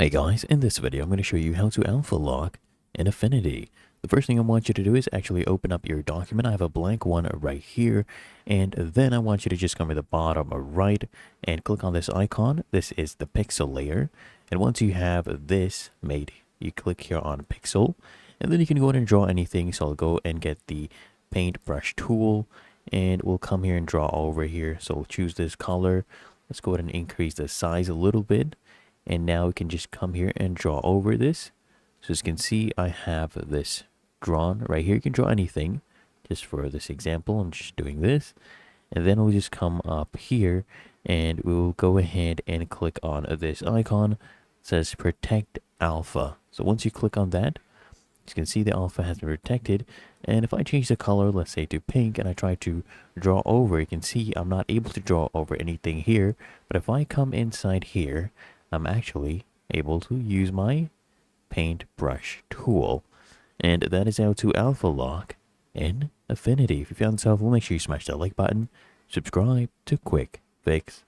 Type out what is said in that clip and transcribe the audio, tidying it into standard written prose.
Hey guys, in this video I'm going to show you how to alpha lock in Affinity. The first thing I want you to do is actually open up your document. I have a blank one right here, and then I want you to just come to the bottom right and click on this icon. This is the pixel layer, and once you have this made, you click here on pixel, and then you can go ahead and draw anything. So I'll go and get the paintbrush tool, and we'll come here and draw over here. So we'll choose this color. Let's go ahead and increase the size a little bit. And now we can just come here and draw over this. So as you can see, I have this drawn right here. You can draw anything. Just for this example, I'm just doing this. And then we'll just come up here and we'll go ahead and click on this icon. It says protect alpha. So once you click on that, you can see the alpha has been protected. And if I change the color, let's say to pink, and I try to draw over, you can see I'm not able to draw over anything here. But if I come inside here, I'm actually able to use my paintbrush tool. And that is how to alpha lock in Affinity. If you found this helpful, make sure you smash that like button, subscribe to Quick Fix